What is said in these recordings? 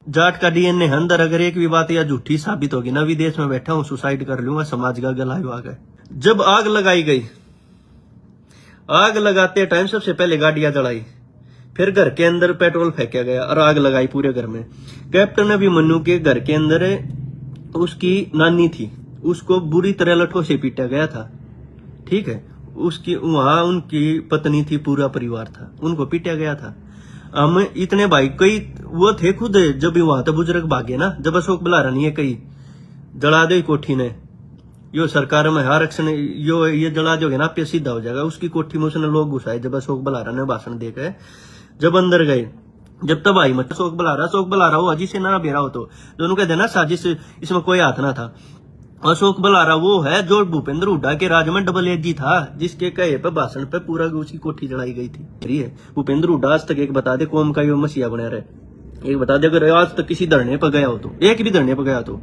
जाट का डीएनए है अंदर, अगर एक भी बात या झूठी साबित होगी ना, विदेश में बैठा हूं सुसाइड कर लूंगा, समाज का गला आ गए। जब आग लगाई गई, आग लगाते टाइम सबसे पहले गाड़ियां जलाई, फिर घर के अंदर पेट्रोल फेंका गया और आग लगाई पूरे घर में। कैप्टन अभिमन्यु के घर के अंदर उसकी नानी थी, उसको बुरी तरह लठों से पीटा गया था, ठीक है। उसकी वहां उनकी पत्नी थी, पूरा परिवार था, उनको पीटा गया था। हम इतने भाई कई वो थे खुद, जब वहां तो बुजुर्ग भागे ना, जब अशोक बुलारा नहीं है कई जला दे कोठी ने, यो सरकार में आरक्षण यो ये जला दोगे ना पे सीधा हो जाएगा। उसकी कोठी में उसने लोग घुसाए जब अशोक बुलारा ने भाषण देकर जब अंदर गए, जब तब आई मत अशोक बुलारा वो अजी से ना बेरा हो, तो दोनों कहते ना साजिश, इसमें कोई हाथ ना था। अशोक बुलारा वो है जो भूपेंद्र हुड्डा के राज में डबल एजी था, जिसके कहे पे भाषण पे पूरा उसकी कोठी जलाई गई थी। भूपेंद्र हुड्डा आज तक एक बता दे कौम का यो मसीहा बना रहे, एक बता दे अगर आज तक किसी धरने पर गया हो, तो एक भी धरने पर गया तो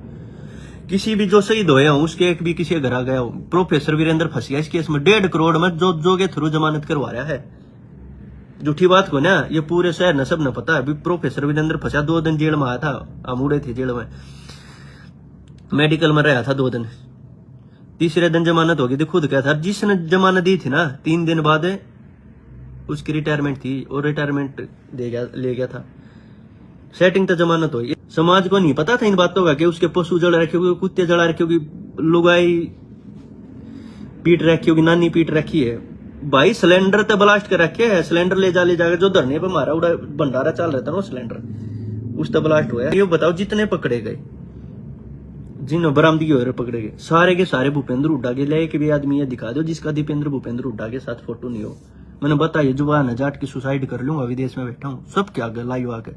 किसी भी जो शहीद होया हो उसके एक भी किसी घर आ गया हो। प्रोफेसर वीरेंद्र फंसिया इस केस में 1.5 करोड़ में जो के थ्रू जमानत करवा रहा है। झूठी बात को ना ये पूरे शहर ने सब ने पता है। अभी प्रोफेसर वीरेंद्र फंसा, 2 दिन जेल में आया था, अमूड़े थे जेल में, मेडिकल में रहा था 2 दिन, तीसरे दिन जमानत होगी थी। खुद क्या था जिसने जमानत दी थी ना, 3 दिन बाद उसकी रिटायरमेंट थी और रिटायरमेंट ले गया था। सेटिंग तो जमानत हुई। समाज को नहीं पता था इन बातों का कि उसके पशु जड़ रखे होगी, कुत्ते जड़ा रखे होगी, लुगाई पीट रखी होगी, नानी पीट रखी है। भाई सिलेंडर तो ब्लास्ट कर रखे है, सिलेंडर ले जाएगा जो धरने पे मारा उड़ा भंडारा चल रहा था ना, सिलेंडर उस तो ब्लास्ट हुआ। ये बताओ जितने पकड़े गए, जिन्होंने बरामदगी हो रहे पकड़े गए, सारे के सारे भूपेंद्र हुड्डा के लिए एक भी आदमी ये दिखा दो जिसका भूपेंद्र हुड्डा के साथ फोटो नहीं हो। मैंने बताया जुबान है जाट की सुसाइड कर लूंगा, विदेश में बैठा हूँ, सब क्या लाइव आके,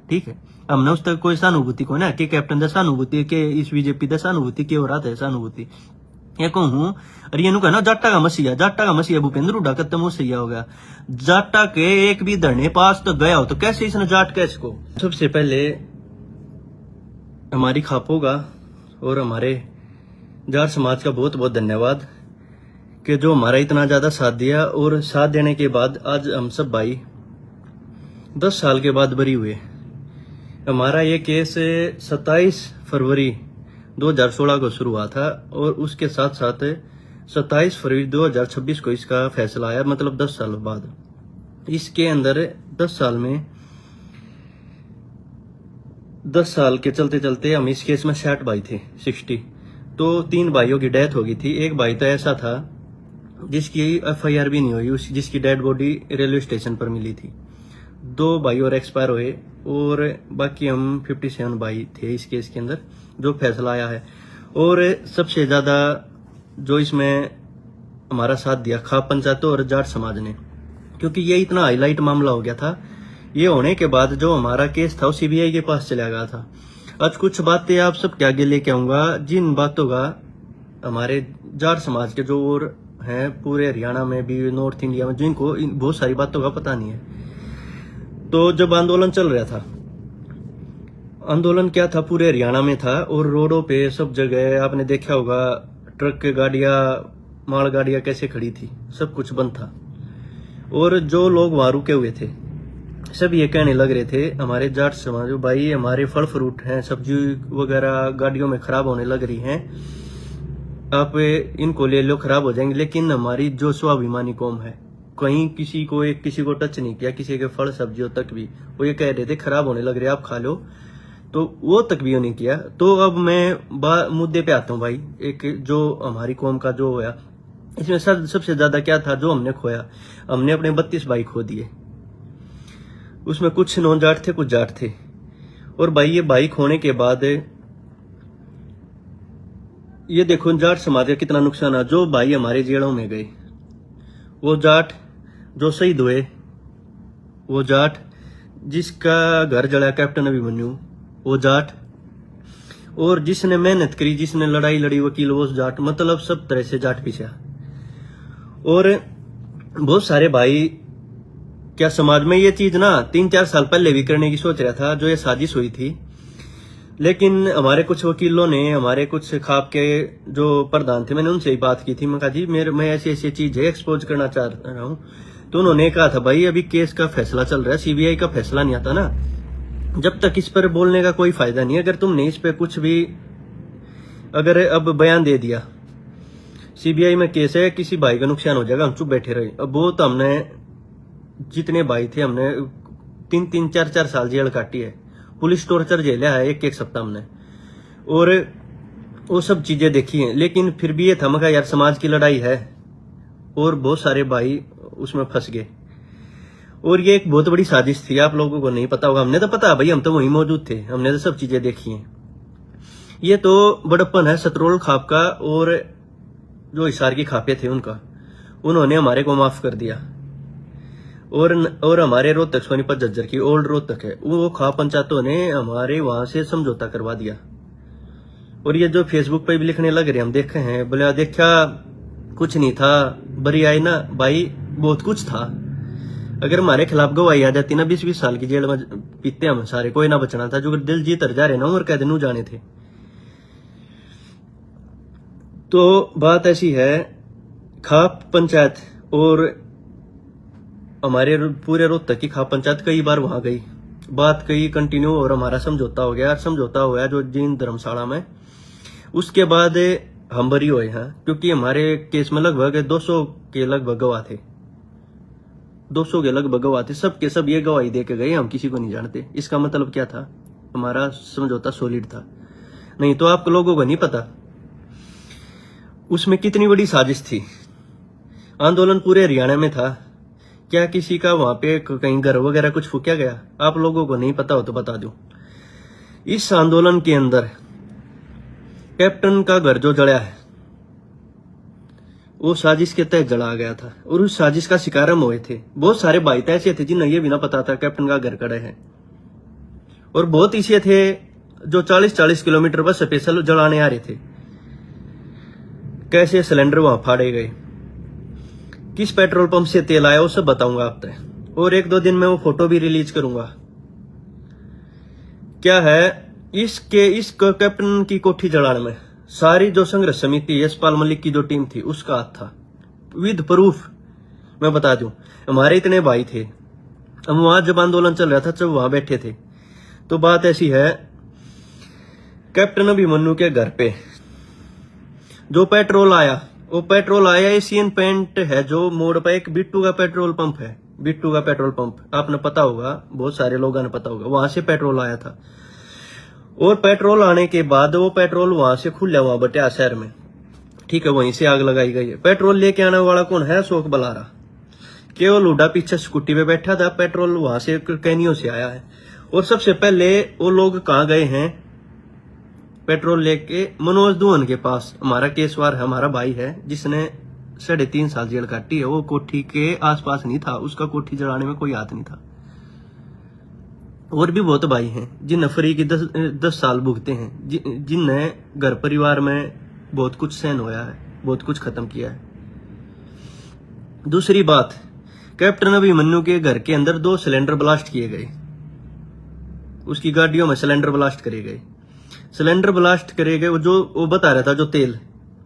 ठीक है। हमने उस तक कोई सहानुभूति को ना कि कैप्टन दस सहानुभूति के इस बीजेपी दस सहानुभूति के हो रहा था सहानुभूति ये कहूँ। अरे ये कहना जाटा का मसीहा भूपेंद्र हुड्डा खत्म हो सही हो गया। जाटा के एक भी धरने पास तो गया हो तो कैसे इसने जाट कैसे को। सबसे पहले हमारी खापों का और हमारे जाट समाज का बहुत बहुत धन्यवाद कि जो हमारा इतना ज्यादा साथ दिया। और साथ देने के बाद आज हम सब भाई 10 साल के बाद बरी हुए। हमारा ये केस 27 फरवरी 2016 को शुरू हुआ था और उसके साथ साथ 27 फरवरी 2026 को इसका फैसला आया, मतलब 10 साल बाद। इसके अंदर 10 साल में 10 साल के चलते चलते हम इस केस में 60 भाई थे, 60। तो 3 भाइयों की डेथ हो गई थी। एक भाई तो ऐसा था जिसकी एफआईआर भी नहीं हुई, जिसकी डेड बॉडी रेलवे स्टेशन पर मिली थी। 2 भाई और एक्सपायर हुए और बाकी हम 57 भाई थे इस केस के अंदर जो फैसला आया है। और सबसे ज्यादा जो इसमें हमारा साथ दिया खाप पंचायतों और जाट समाज ने, क्योंकि ये इतना हाईलाइट मामला हो गया था। ये होने के बाद जो हमारा केस था वो सीबीआई के पास चला गया था। आज कुछ बातें आप सबके आगे लेके आऊंगा, जिन बातों का हमारे जाट समाज के जो और हैं पूरे हरियाणा में भी, नॉर्थ इंडिया में, जिनको बहुत सारी बातों का पता नहीं है। तो जब आंदोलन चल रहा था, आंदोलन क्या था पूरे हरियाणा में था और रोडों पे सब जगह आपने देखा होगा ट्रक के गाड़ियां, माल गाड़ियां कैसे खड़ी थी, सब कुछ बंद था। और जो लोग वहां रुके हुए थे सब ये कहने लग रहे थे हमारे जाट समाज भाई, हमारे फल फ्रूट हैं, सब्जी वगैरह गाड़ियों में खराब होने लग रही हैं, आप इनको ले लो, खराब हो जाएंगे। लेकिन हमारी जो स्वाभिमानी कौम है, कहीं किसी को टच नहीं किया, किसी के फल सब्जियों तक भी वो ये कह रहे थे खराब होने लग रहे आप खा लो, तो वो तक भी नहीं किया। तो अब मैं मुद्दे पे आता हूँ भाई। एक जो हमारी कौम का जो होया, इसमें सबसे ज्यादा क्या था जो हमने खोया, हमने अपने 32 भाई खो दिए। उसमें कुछ नॉन जाट थे, कुछ जाट थे। और भाई ये भाई खोने के बाद ये देखो जाट समाज का कितना नुकसान है। जो भाई हमारे जेलों में गए, वो जाट जो शहीद हुए, वो जाट जिसका घर जला कैप्टन अभिमन्यु, वो जाट, और जिसने मेहनत करी, जिसने लड़ाई लड़ी वकील, वो जाट। मतलब सब तरह से जाट पीछे। और बहुत सारे भाई क्या समाज में ये चीज ना 3-4 साल पहले भी करने की सोच रहा था, जो ये साजिश हुई थी। लेकिन हमारे कुछ वकीलों ने, हमारे कुछ खाप के जो प्रधान थे, मैंने उनसे ही बात की थी। मैं कहा जी मैं ऐसी ऐसी चीज है एक्सपोज करना चाह रहा हूँ। तो उन्होंने कहा था भाई अभी केस का फैसला चल रहा है, सीबीआई का फैसला नहीं आता ना, जब तक इस पर बोलने का कोई फायदा नहीं। अगर तुमने इस पे कुछ भी अगर अब बयान दे दिया, सीबीआई में केस है, किसी भाई का नुकसान हो जाएगा, हम चुप बैठे रहे। अब वो तो हमने जितने भाई थे हमने 3-3, 4-4 साल जेल काटी है, पुलिस टॉर्चर झेला है 1-1 सप्ताह हमने, और वो सब चीजें देखी हैं। लेकिन फिर भी ये था मगर यार समाज की लड़ाई है, और बहुत सारे भाई उसमें फंस गए। और ये एक बहुत बड़ी साजिश थी, आप लोगों को नहीं पता होगा, हमने तो पता भाई, हम तो वहीं मौजूद थे, हमने तो सब चीजें देखी हैं। ये तो बड़प्पन है सतरोल खाप का, और जो हिसार की खापे थे उनका, उन्होंने हमारे को माफ कर दिया। और हमारे रोहतक सोनीपत झज्जर की ओल्ड रोहतक है, वो खाप पंचायतों ने हमारे वहां से समझौता करवा दिया। और ये जो फेसबुक पे भी लिखने लग रहे, हम देखे हैं, बोले देखा कुछ नहीं था, बरी आई ना भाई, बहुत कुछ था। अगर हमारे खिलाफ गवाही आ जाती ना, 20-20 साल की जेल में पीते हम सारे, कोई ना बचना था। जो दिल जीत जा रहे ना उम्र कैद नू जाने थे। तो बात ऐसी है, खाप पंचायत और हमारे पूरे रोहतक की खाप पंचायत कई बार वहां गई, बात कही कंटिन्यू, और हमारा समझौता हो गया। समझौता हुआ जो जीन धर्मशाला में, उसके बाद हम बरी हुए हैं, क्योंकि हमारे केस में लगभग 200 के लगभग गवाह थे, 200 के लगभग गवाह थे। सब के सब ये गवाही दे के गए, हम किसी को नहीं जानते। इसका मतलब क्या था, हमारा समझौता सॉलिड था। नहीं तो आप लोगों को नहीं पता उसमें कितनी बड़ी साजिश थी। आंदोलन पूरे हरियाणा में था, क्या किसी का वहां पे कहीं घर वगैरह कुछ फूका गया? आप लोगों को नहीं पता हो तो बता दूं, इस आंदोलन के अंदर कैप्टन का घर जो जड़ा है वो साजिश के तहत जला गया था, और उस साजिश का शिकार हम हुए थे। बहुत सारे भाई तो ऐसे थे जिन्हें ये भी ना पता था कैप्टन का घर कड़े है, और बहुत ऐसे थे जो 40-40 किलोमीटर पर स्पेशल जलाने आ रहे थे। कैसे सिलेंडर वहां फाड़े गए, किस पेट्रोल पंप से तेल आया, वो सब बताऊंगा आप तक, और 1-2 दिन में वो फोटो भी रिलीज करूंगा। क्या है इस कैप्टन की कोठी जलाने में सारी जो संघर्ष समिति यशपाल मलिक की जो टीम थी उसका हाथ था, विद प्रूफ मैं बता दूं। हमारे इतने भाई थे, हम वहां जब आंदोलन चल रहा था जब वहां बैठे थे। तो बात ऐसी है, कैप्टन अभिमन्यु के घर पे जो पेट्रोल आया, वो पेट्रोल आया एशियन पेंट है जो मोड़ पर एक बिट्टू का पेट्रोल पंप है, बिट्टू का पेट्रोल पंप आपने पता होगा, बहुत सारे लोगों ने पता होगा, वहां से पेट्रोल आया था। और पेट्रोल आने के बाद वो पेट्रोल वहां से खुला हुआ बटिया शहर में, ठीक है, वहीं से आग लगाई गई है। पेट्रोल लेके आने वाला कौन है? अशोक बलारा। केवल हुड्डा पीछे स्कूटी पे बैठा था, पेट्रोल वहां से कैनियों से आया है। और सबसे पहले वो लोग कहाँ गए हैं पेट्रोल लेके? मनोज दुहन के पास। हमारा केसवार है, हमारा भाई है जिसने 3.5 साल जेल काटी है, वो कोठी के आसपास नहीं था, उसका कोठी जलाने में कोई हाथ नहीं था। और भी बहुत भाई हैं जिन फरी की 10 साल भुगते हैं, जिनने घर परिवार में बहुत कुछ सहन होया है, बहुत कुछ खत्म किया है। दूसरी बात, कैप्टन अभिमन्यु के घर के अंदर 2 सिलेंडर ब्लास्ट किए गए, उसकी गाड़ियों में सिलेंडर ब्लास्ट करे गए। सिलेंडर ब्लास्ट करे गए, वो बता रहा था जो तेल,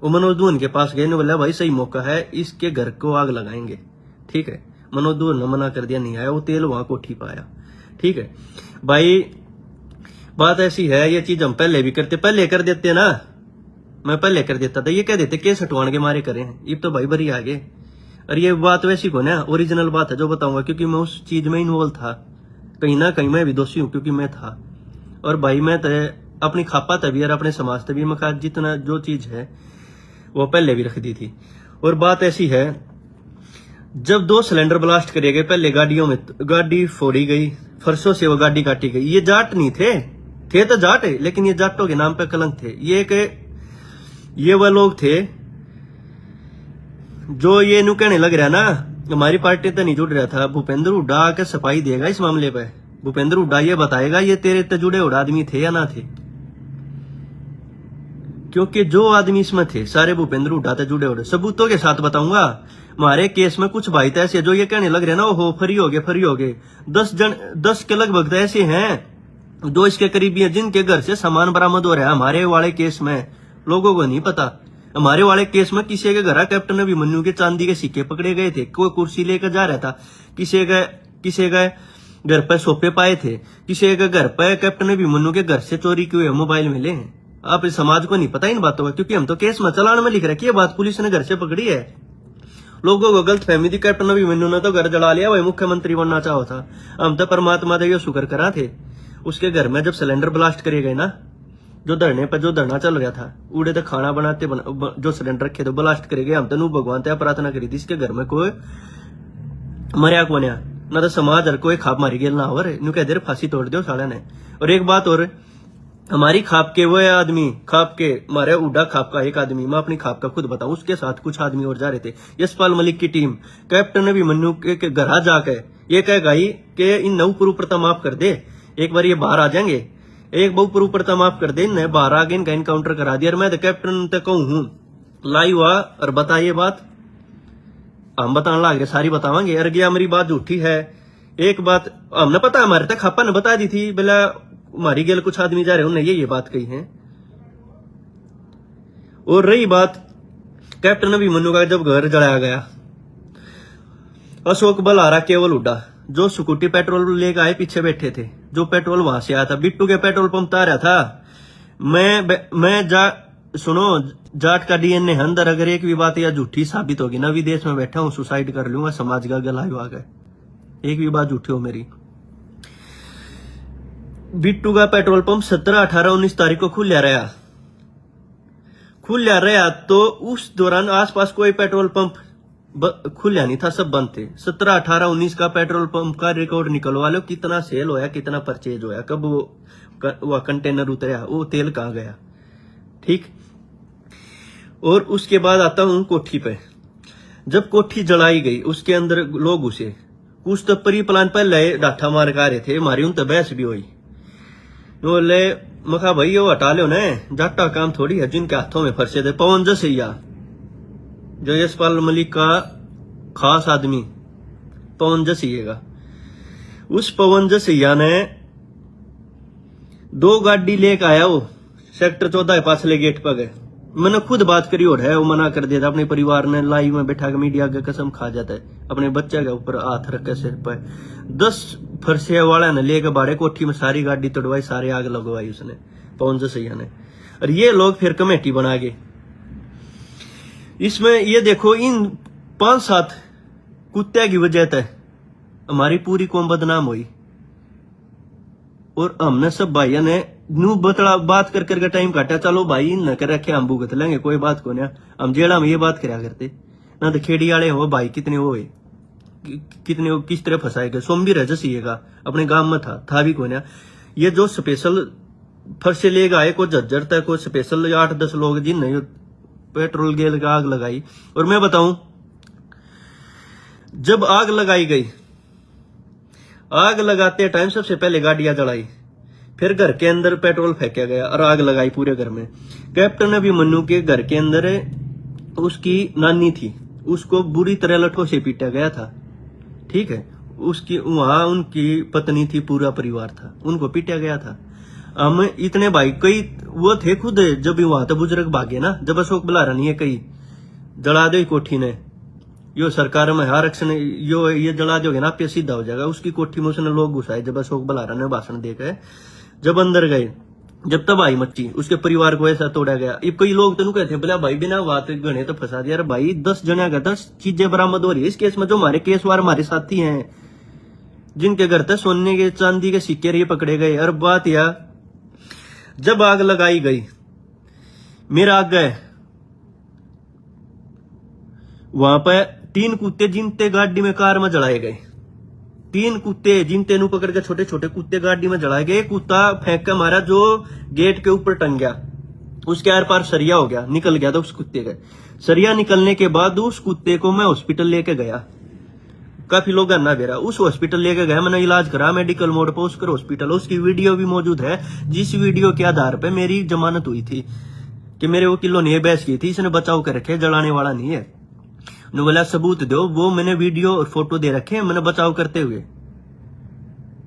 वो मनोज दुहन के पास गए, ने बोला भाई सही मौका है, इसके घर को आग लगाएंगे, ठीक है। मनोज दुहन ने मना कर दिया, नहीं आया, वो तेल वहां कोठी पाया, ठीक है भाई। बात ऐसी है, ये चीज हम पहले भी करते, पहले कर देते ना, मैं पहले कर देता था, ये कह देते केस हटवाने के मारे करे हैं, ये तो भाई बरी आगे। और ये बात वैसी को ना ओरिजिनल बात है जो बताऊंगा, क्योंकि मैं उस चीज में इन्वॉल्व था, कहीं ना कहीं मैं भी दोषी हूं, क्योंकि मैं था। और भाई मैं तो अपनी खापा तभी और अपने समाज तभी मैं जितना जो चीज है वो पहले भी रख दी थी। और बात ऐसी है, जब 2 सिलेंडर ब्लास्ट करे गए, पहले गाड़ियों में गाड़ी फोड़ी गई, फरसों से वो गाड़ी काटी गई। ये जाट नहीं थे तो जाट है, लेकिन ये जाटों के नाम पे कलंक थे। ये वह लोग थे जो ये नु कहने लग रहा ना, हमारी पार्टी तो नहीं जुड़ रहा था, भूपेंद्र हुड्डा आकर सफाई देगा इस मामले पे। भूपेंद्र हुड्डा ये बताएगा ये तेरे ते जुड़े हुए आदमी थे या ना थे, क्योंकि जो आदमी इसमें थे सारे भूपेंद्र हुड्डा ते जुड़े हुए। सबूतों के साथ बताऊंगा। हमारे केस में कुछ भाई तो ऐसे जो ये कहने लग रहे ना, वो फ्री हो गए 10 के लगभग तो ऐसे हैं जो इसके करीबी हैं, जिनके घर से सामान बरामद हो रहा है। हमारे वाले केस में लोगों को नहीं पता, हमारे वाले केस में किसी के घर कैप्टन अभिमन्यु के चांदी के सिक्के पकड़े गए थे, कोई कुर्सी लेकर जा रहा था, किसी का घर पर सोपे पाए थे। किसी एक घर पर कैप्टन अभिमन्यु के घर से चोरी किए हुए मोबाइल मिले हैं। आप इस समाज को नहीं पता इन बातों का, क्योंकि हम तो केस में चालान में लिख रखी है बात, पुलिस ने घर से पकड़ी है। लोगों को गलत फहमी थी कैप्टन अभिमन्यु ने तो घर जला लिया, वही मुख्यमंत्री बनना चाहो था। हम तो परमात्मा का ये शुक्र करा थे, उसके घर में जब सिलेंडर ब्लास्ट करे गए ना, जो धरने पर जो धरना चल रहा था, उड़े तो खाना बनाते जो सिलेंडर रखे तो ब्लास्ट करे गए। हम तो भगवान ते प्रार्थना करी थी इसके घर में कोई मरिया को ना तो समाज हर कोई खाप मारी गेल ना हो नु कह दे फांसी तोड़ दो साले ने। और एक बात और, हमारी खाप के वो आदमी, खाप के मारे उड़ा खाप का एक आदमी, मैं अपनी खाप का खुद बताऊं, उसके साथ कुछ आदमी और जा रहे थे। यशपाल मलिक की टीम कैप्टन अभिमन्यु के घर जा के ये कह गई कि इन नौ प्रता माफ कर दे, एक बार ये बाहर आ जाएंगे, एक बहु प्रता माफ कर दे, इन्हें बाहर आगे इनका इनकाउंटर करा दिया। और मैं तो कैप्टन तक कहूं हूं लाइव हुआ और बताइए बात, हम बताने लग रहे सारी बतावांगे। अरे गया मेरी बात झूठी है, एक बात हमने पता हमारे तक खापा ने बता दी थी, बोला हमारी गेल कुछ आदमी जा रहे उन्हें ये बात कही है। और रही बात कैप्टन अभिमन्यु का, जब घर जलाया गया, अशोक बलहारा केवल उड़ा जो स्कूटी पेट्रोल लेकर आए पीछे बैठे थे, जो पेट्रोल वहां से आया था, बिट्टू के पेट्रोल पंप आ रहा था। सुनो, जाट का डीएनए अंदर, अगर एक भी बात या झूठी साबित होगी ना, विदेश में बैठा हूं सुसाइड कर लूंगा, समाज का गला आ गए, एक भी बात झूठी हो मेरी। बिट्टू का पेट्रोल पंप 17, 18, 19 तारीख को खुला रहा, तो उस दौरान आसपास कोई पेट्रोल पंप खुला नहीं था, सब बंद थे। 17, 18, 19 का पेट्रोल पंप का रिकॉर्ड निकलवा लो, कितना सेल होया, कितना परचेज होया, कब वो कंटेनर उतरा, वो तेल कहाँ गया, ठीक। और उसके बाद आता हूं कोठी पे। जब कोठी जलाई गई, उसके अंदर लोग घुसे, कुछ तो परी प्लान पहले डाठा मार के आ रहे थे, हमारी उन तो बहस भी हुई। बोले मखा भाई वो हटा लो न, जाटा काम थोड़ी है, जिनके हाथों में फंसे थे। पवन जसैया जो यशपाल मलिक का खास आदमी, पवन जसैया, उस पवन जसैया ने 2 गाड़ी लेके आया, वो सेक्टर 14 के पास ले गेट पर गए। मैंने खुद बात करी और है, वो मना कर दिया था। अपने परिवार ने लाइव में बैठा के मीडिया के कसम खा जाता है, अपने बच्चे के ऊपर हाथ रख के सिर पर 10 फरसे वाला ने लेके बाड़े कोठी में सारी गाड़ी तोड़वाई, सारी आग लगवाई उसने, पवन जसैया ने। और ये लोग फिर कमेटी बना गए। इसमें ये देखो, इन 5-7 कुत्ते की वजह से हमारी पूरी कौम बदनाम हुई। और हमने सब भाइयों ने नू बतला बात कर करके टाइम काटा, चलो भाई न कर रखे, हम भुगत लेंगे, कोई बात को नहीं। हम जेड़ा में ये बात करा करते ना, तो खेड़ी वाले हो भाई, कितने हो कितने हो, किस तरह फंसाए गए। सोमवीर है जसीएगा अपने गांव में था भी को नहीं। ये जो स्पेशल फर्श लेगा आए, को झज्जर तक को स्पेशल 8-10 लोग जिन पेट्रोल गेल का आग लगाई। और मैं बताऊं, जब आग लगाई गई, आग लगाते टाइम सबसे पहले गाड़ियां जलाई, फिर घर के अंदर पेट्रोल फेंका गया और आग लगाई पूरे घर में। कैप्टन अभिमन्यु के घर के अंदर उसकी नानी थी, उसको बुरी तरह लठों से पीटा गया था, ठीक है। उसकी वहां उनकी पत्नी थी, पूरा परिवार था, उनको पीटा गया था। हम इतने भाई कई वो थे खुद, जब वहां तो बुजुर्ग भागे ना, जब अशोक बलहारा नहीं है, कई जला दे कोठी ने, यो सरकार में आरक्षण यो ये जला दोगे ना, पे सीधा हो जाएगा। उसकी कोठी में उसने लोग घुसाए, जब अशोक बलहारा ने भाषण देकर जब अंदर गए, जब तबाही मची, उसके परिवार को ऐसा तोड़ा गया। ये कई लोग तो कहते बोला भाई बिना बात गणे तो फंसा दिया। अरे भाई 10 जने का 10 चीजें बरामद हो रही है इस केस में। जो हमारे केस वार हमारे साथी हैं, जिनके घर तक सोने के चांदी के सिक्के ये पकड़े गए। और बात यह, जब आग लगाई गई, मेरा आग गए वहां पर 3 कुत्ते जिनते गाड़ी में कार में जलाए गए, 3 कुत्ते जिनते नु पकड़ के छोटे छोटे कुत्ते गाड़ी में जलाए गए। कुत्ता फेंक के मारा जो गेट के ऊपर टंग गया, उसके आर पार सरिया हो गया, निकल गया था उस कुत्ते का। सरिया निकलने के बाद उस कुत्ते को मैं हॉस्पिटल लेके गया, काफी लोग ना बेरा, उस हॉस्पिटल लेके गया, मैंने इलाज करा मेडिकल मोड पर उसकर हॉस्पिटल। उसकी वीडियो भी मौजूद है, जिस वीडियो के आधार पर मेरी जमानत हुई थी कि मेरे वकीलों ने बहस की थी, इसने बचाव कर रखे, जलाने वाला नहीं है। ने बोला सबूत दो, वो मैंने वीडियो और फोटो दे रखे हैं, मैंने बचाव करते हुए।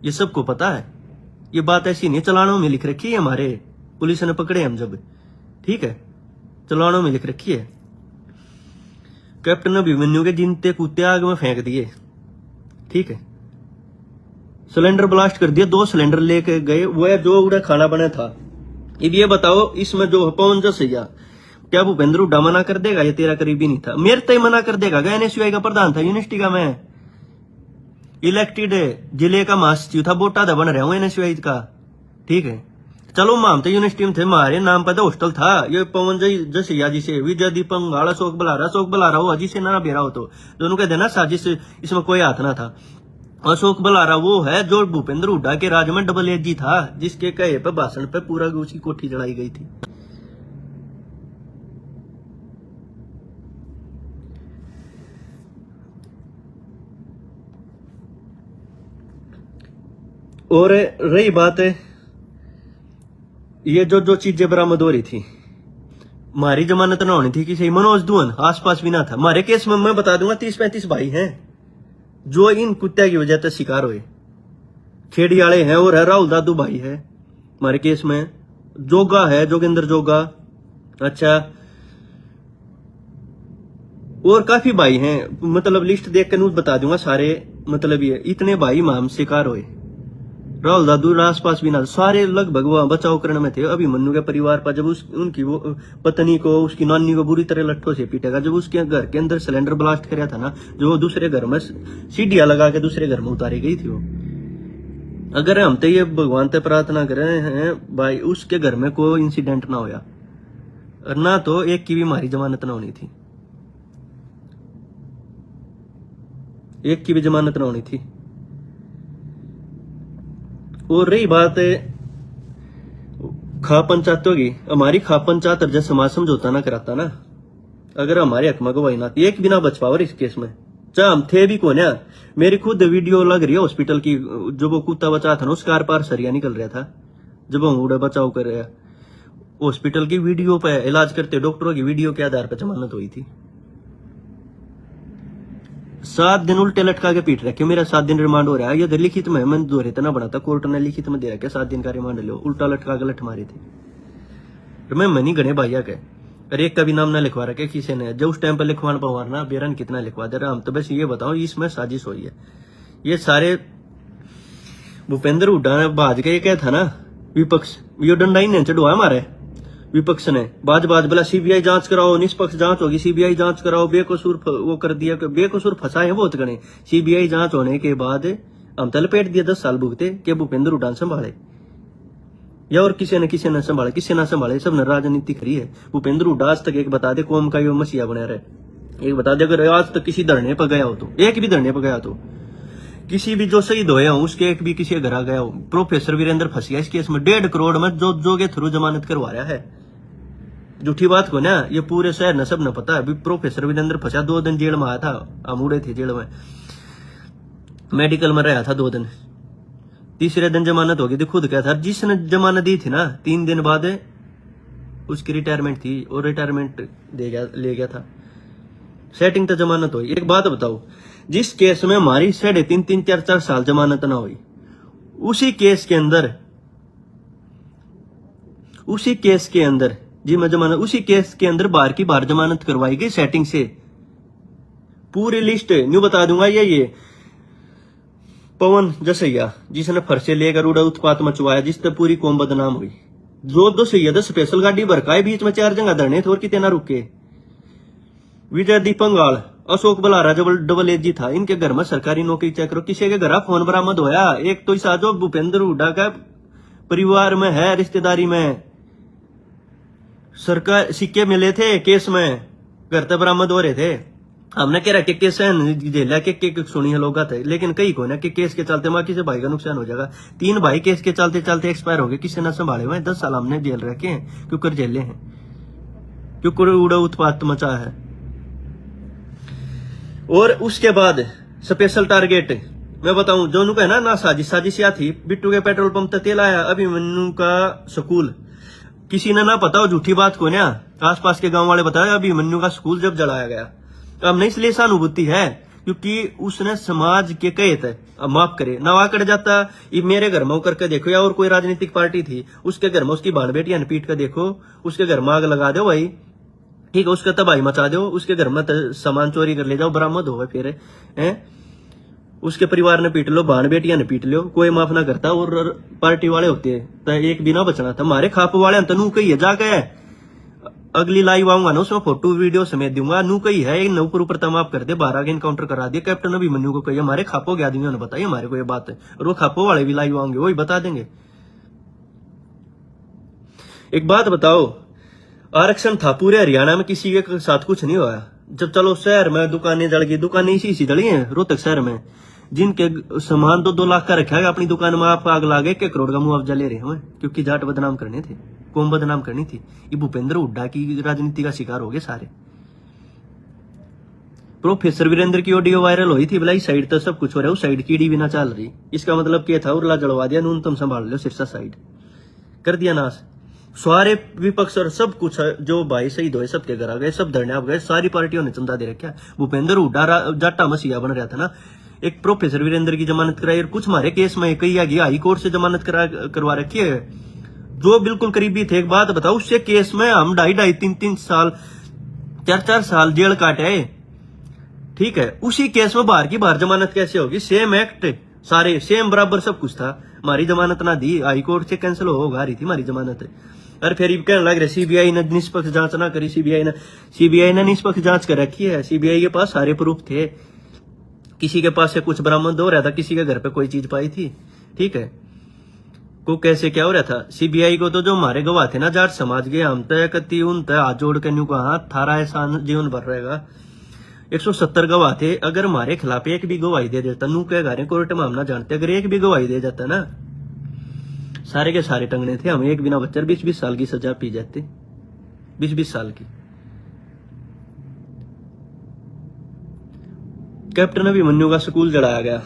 ये सबको पता है, ये बात ऐसी नहीं, चलानों में लिख रखी है, हमारे पुलिस ने पकड़े हम जब, ठीक है, चलानों में लिख रखी है। कैप्टन अभिमन्यु के जिनते कुत्ते आग में फेंक दिए, ठीक है। सिलेंडर ब्लास्ट कर दिया, 2 सिलेंडर लेके गए, वह जो उड़ा खाना बना था। अब ये बताओ इसमें जो पवन जसैया, क्या भूपेंद्र हुड्डा मना कर देगा? ये तेरा करीबी नहीं था, मेरे तय मना कर देगा? एनएसयूआई का प्रधान था यूनिवर्सिटी का, मैं इलेक्टेड जिले का महासचिव था, बोटा दा बन रहा हूं एनएसयूआई का, ठीक है। चलो माम तो यूनिवर्सिटी में थे, हमारे नाम पर हॉस्टल था। ये पवन जसैया जी से विजय दीपक गाड़ा शोक बुला रहा हो, अजी से ना बेरा हो तो दोनों कहते ना साजिश, इसमें कोई हाथ ना था। अशोक बलारा वो है जो भूपेंद्र हुड्डा के राज में डबल एजी था, जिसके कहे पे भाषण पे पूरा उसकी कोठी जलाई गई थी। और रही बात है ये जो चीजें बरामद हो रही थी, हमारी जमानत ना होनी थी किसी मनोज दुहन आसपास भी ना था। हमारे केस में मैं बता दूंगा 30-35 भाई हैं जो इन कुत्ते की वजह से शिकार हुए। खेड़ी वाले हैं और है राहुल दादू भाई है हमारे केस में, जोगा है जोगेंद्र जोगा, अच्छा, और काफी भाई हैं, मतलब लिस्ट देख कर बता दूंगा सारे, मतलब ये इतने भाई माम शिकार हुए। राहुल दादू आसपास भी ना, सारे लगभग वहां बचाव करने में थे। अभिमन्यु के परिवार पर जब उनकी वो पत्नी को, उसकी नानी को बुरी तरह लट्ठों से पीटेगा, जब उसके घर के अंदर सिलेंडर ब्लास्ट कराया था ना, जो वो दूसरे घर में सीढ़ियां लगा के दूसरे घर में उतारी गई थी वो। अगर हम तो ये भगवान से प्रार्थना कर रहे हैं भाई उसके घर में कोई इंसिडेंट ना होया, और ना तो एक की भी हमारी जमानत ना होनी थी, एक की भी जमानत ना होनी थी। और रही बात खा पंचायतों की, हमारी खा पंचायत जब समाज समझौता ना कराता ना, अगर हमारे हक में गवाही ना, एक भी ना बच पावर इस केस में, चाहे हम थे भी कौन है। मेरी खुद वीडियो लग रही है हॉस्पिटल की, जो वो कुत्ता बचा था ना उसका आर पार सरिया निकल रहा था, जब हम उड़ा बचाव कर रहे हॉस्पिटल की वीडियो पे, इलाज करते डॉक्टरों की वीडियो के आधार पर जमानत हुई थी। 7 दिन उल्टे लटका के पीट रखे, मेरा 7 दिन रिमांड हो रहा है। ये लिखित में मैंने दो रेतना बना था, कोर्ट ने लिखित में दे रखे 7 दिन का रिमांड लो, उल्टा लटका के लठ मारी थी। तो मैं मनी गणे भैया के, अरे एक का भी नाम ना लिखवा रखे किसी ने, जब उस टाइम पर लिखवाना पवारना बेरन कितना लिखवा दे रहा। हम तो बस ये बताओ इसमें साजिश हुई है। ये सारे भूपेंद्र हुड्डा ने भाज के, ये क्या था ना विपक्ष, ये डंडा ही नहीं चढ़वाया हमारे विपक्ष ने, बाज बोला सीबीआई जांच कराओ, निष्पक्ष जांच होगी, सीबीआई जांच कराओ, बेकसूर वो कर दिया, बेकसूर फंसाए हैं बहुत गणे। सीबीआई जांच होने के बाद हम तो लपेट दिया 10 साल भुगते कि भूपेंद्र हुड्डा संभाले, या और किसी ने संभाले, किसी ना संभाले, सब ने राजनीति करी है। भूपेंद्र हुड्डा आज तक एक बता दे कौम का ये मसीहा बना रहे, एक बता दे अगर आज तक किसी धरने पर गया हो तो, एक भी धरने पर गया तो, किसी भी जो शहीद होया हो उसके एक भी किसी घर आ गया हो। प्रोफेसर वीरेंद्र फंसिया इस केस में 1.5 करोड़ में जो के थ्रू जमानत करवा रहा है। झूठी बात को ना, ये पूरे शहर न सब न पता है। अभी प्रोफेसर वीरेंद्र फंसा, 2 दिन जेल में आया था, हम उड़े थे जेल में, मेडिकल में रहा था 2 दिन, तीसरे दिन जमानत हो गई थी। खुद क्या था, जिसने जमानत दी थी ना 3 दिन बाद उसकी रिटायरमेंट थी, और रिटायरमेंट ले गया था, सेटिंग तो जमानत हुई। एक बात बताओ, जिस केस में हमारी 3.5 4 साल जमानत ना हुई, उसी केस के अंदर जी मैं जमानत, उसी केस के अंदर बार की बार जमानत करवाई गई सेटिंग से। पूरी लिस्ट न्यू बता दूंगा। ये पवन जसैया जिसने फर्से लेकर उड़ा उत्पात मचवाया, जिससे पूरी कौम बदनाम हुई। जो सैयद स्पेशल गाड़ी भरकाए, बीच में 4 जगह धरने थे और कितने ना रुके। विजय दीपक अशोक बलारा जब डबल एजी था, इनके घर में सरकारी नौकरी चेक करो, किसी के घर फोन बरामद होया। एक तो इस जो भूपेंद्र हुड्डा का परिवार में है, रिश्तेदारी में सरकार सिक्के मिले थे केस में, घर तक बरामद हो रहे थे। हमने कह रहा कि केस जेला के सुनी है लोग थे, लेकिन कई को ना कि केस के चलते माँ किसी भाई का नुकसान हो जाएगा। 3 भाई केस के चलते चलते एक्सपायर हो गए, किसी ने संभाले हुए। 10 साल हमने जेल रखे हैं, क्योंकि जेले हैं, क्योंकि उड़ा उत्पात मचा है। और उसके बाद स्पेशल टारगेट मैं बताऊं, जो उनका है ना साजिश या थी। बिट्टू के पेट्रोल पंप तक तेल आया, अभिमन्यु का स्कूल, किसी ने ना पता हो, झूठी बात को ना आसपास के गांव वाले बताया, अभिमन्यु का स्कूल जब जलाया गया। अब नहीं इसलिए सहानुभूति है क्योंकि उसने समाज के कहे थे, अब माफ करे ना वाकड़ जाता। ये मेरे घर में करके देखो, या और कोई राजनीतिक पार्टी थी उसके घर में उसकी बाल बेटियां पीट कर देखो, उसके घर में आग लगा दो भाई, ठीक है, उसका तबाही मचा दो, उसके घर में सामान चोरी कर ले जाओ, बरामद हो फिर है। उसके परिवार ने पीट लो, बहन बेटियां ने पीट लो, कोई माफ ना करता। और पार्टी वाले होते हैं तो एक भी ना बचना था। हमारे खाप वाले तनु कही है जाके, अगली लाइव आऊंगा ना उसमें फोटो वीडियो समेत दूंगा। नू कही है ऊपर ऊपर तमाम कर दे, 12 के इनकाउंटर करा दिया। कैप्टन अभिमन्यु को कही, हमारे खापो के आदमियों ने बताई हमारे को ये बात है, और वो खापो वाले भी लाइव आएंगे, वही बता देंगे। एक बात बताओ, आरक्षण था पूरे हरियाणा में, किसी के साथ कुछ नहीं हुआ। जब चलो शहर में दुकानें जल गई, दुकानें इसी जली हैं रोहतक शहर में, जिनके सामान 2-2 लाख का रखा है अपनी दुकान में, आप आग लागे 1 करोड़ का मुआवजा ले रहे हैं, क्योंकि जाट बदनाम करने थे, कौम बदनाम करनी थी। ये भूपेंद्र हुड्डा की राजनीति का शिकार हो गए सारे। प्रोफेसर वीरेंद्र की ऑडियो वायरल हुई थी, बोला इस साइड तो सब कुछ हो रहा है, उस साइड कीड़ी भी ना चल रही। इसका मतलब क्या था, उरला जलवा दिया, न्यूनतम संभाल लो, सिरसा साइड कर दिया नाश। सारे विपक्ष और सब कुछ जो भाई शहीद हुए सबके घर आ गए, सब धरने आप गए, सारी पार्टियों ने चंदा दे रखा। भूपेंद्र हुड्डा जाटा मसीहा बन रहा था ना। एक प्रोफेसर वीरेंद्र की जमानत कराई, और कुछ हमारे केस में कई आगे हाई कोर्ट से जमानत करवा रखी है, जो बिल्कुल करीबी थे। एक बात बताओ, उससे केस में हम 2.5-2.5, 3-3 साल, 4-4 साल जेल काटे, ठीक है। उसी केस में बाहर की बाहर जमानत कैसे होगी? सेम एक्ट, सारे सेम बराबर सब कुछ था। हमारी जमानत ना दी, हाई कोर्ट से कैंसिल होगा रही थी हमारी जमानत। और फिर कहने लग रहे सीबीआई ने निष्पक्ष जांच ना करी। सीबीआई ने निष्पक्ष जांच कर रखी है। सीबीआई के पास सारे प्रूफ थे, किसी के पास से कुछ बरामद हो रहा था, किसी के घर पे कोई चीज पाई थी, ठीक है। को कैसे क्या हो रहा था? सीबीआई को तो जो हमारे गवाह थे ना जाट समाज के, हम तय कती उन तय हाथ जोड़ के न्यू कहा थारा एहसान जीवन भर रहेगा। 170 गवाह थे, अगर हमारे खिलाफ एक भी गवाही दे देता, नू कह रहे कोर्ट में हम ना जानते, अगर एक भी गवाही दे जाता ना, सारे के सारे टंगने थे, हम एक बिना बच्चे 20-20 साल की सजा पी जाते, 20-20 साल की। कैप्टन अभिमन्यु का स्कूल जड़ाया गया।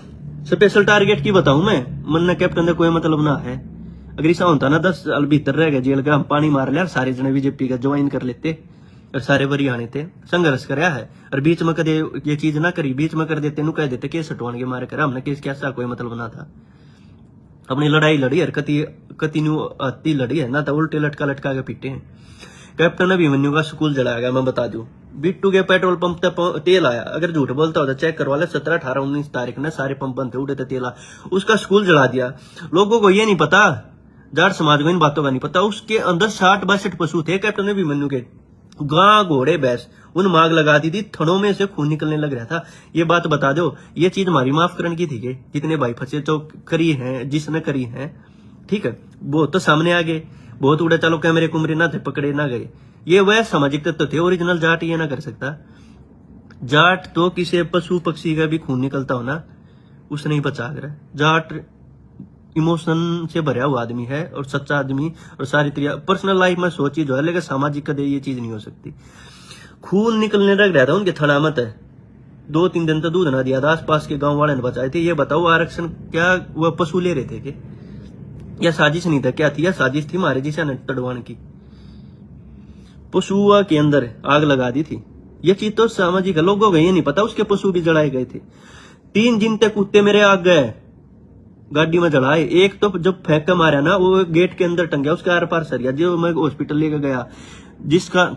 स्पेशल टारगेट की बताऊं मैं, मन ने कैप्टन का कोई मतलब ना है। अगर ऐसा होता ना 10 साल भीतर रह गए जेल का, हम पानी मार लिया, सारे जने बीजेपी का ज्वाइन कर लेते, और सारे बरियाने थे। संघर्ष कराया है, और बीच में कदे ये चीज ना करी, बीच में कर देते, नु कह देते केस हटवाने के मारे करा हमने केस, कैसा कोई मतलब ना था। अपनी लड़ाई लड़ी, और कति न्यू अति लड़ी है ना, तो उल्टे लटका लटका के पीटे हैं। कैप्टन अभिमन्यु का स्कूल जलाया गया। मैं बता दूं, बिट्टू के पेट्रोल पंप तक तेल आया, अगर झूठ बोलता होता चेक करवा ले, 17, 18, 19 तारीख ने सारे पंप बंद थे, उड़े थे तेल, उसका स्कूल जला दिया। लोगों को ये नहीं पता, जाट समाज को इन बातों का नहीं पता, उसके अंदर 60-62 पशु थे कैप्टन अभिमन्यु के, गां घोड़े भैंस, उन मांग लगा दी थी, थनों में से खून निकलने लग रहा था। ये बात बता दो, ये चीज हमारी माफ करने की थी कि जितने भाई फंसे जो करी है, जिसने करी है, ठीक है, वो तो सामने आ गए, बहुत उड़े चलो कैमरे कुमरे ना थे, पकड़े ना गए। ये वह सामाजिक तत्व थे, ओरिजिनल जाट ये ना कर सकता। जाट तो किसी पशु पक्षी का भी खून निकलता हो ना, उसने ही बचा कर। जाट इमोशन से भरा हुआ आदमी है, और सच्चा आदमी, और सारी तरीका पर्सनल लाइफ में सो चीज हो, लेकिन सामाजिक कदे ये चीज नहीं हो सकती। खून निकलने लग रहा था उनके थड़ा मत है, 2-3 दिन तो दूध ना दिया था, आसपास के गांव वाले ने बचाए थे। ये बताओ आरक्षण क्या वह पशु ले रहे थे कि या साजिश नहीं था, क्या थी? या साजिश थी हमारे जिसे तड़वान की, पशुआ के अंदर आग लगा दी थी। ये चीज तो सामाजिक है, लोगों को ये नहीं पता उसके पशु भी जलाए गए थे। 3 दिन तक कुत्ते मेरे आग गए, गाड़ी में जलाए। एक तो जब फेंक के मारा ना, वो गेट के अंदर टंग गया, उसके आर पार सरिया, जो मैं हॉस्पिटल लेकर गया, जिसका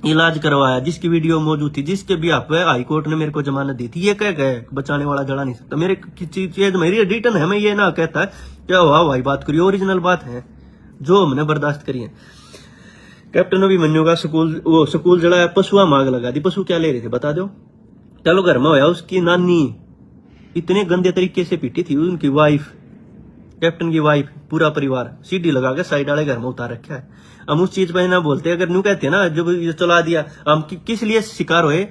इलाज करवाया, जिसकी वीडियो मौजूद थी, जिसके भी आप हाई कोर्ट ने मेरे को जमानत दी थी, ये कह गए बचाने वाला जला नहीं सकता। मेरे चीज मेरी रिटर्न है, मैं ये ना कहता क्या वाह भाई बात करिए, ओरिजिनल बात है जो हमने बर्दाश्त करी है। कैप्टन अभिमन्यु का स्कूल जलाया, पशुआ मांग लगा दी। पशु क्या ले रहे थे बता दो? चलो घर में होया, उसकी नानी इतने गंदे तरीके से पीटी थी, उनकी वाइफ, कैप्टन की वाइफ, पूरा परिवार सीढ़ी लगा के साइड वाले घर में उतार रखा है। हम उस चीज पर ना बोलते, अगर न्यू कहते ना जब ये चला दिया, हम किस लिए शिकार हुए?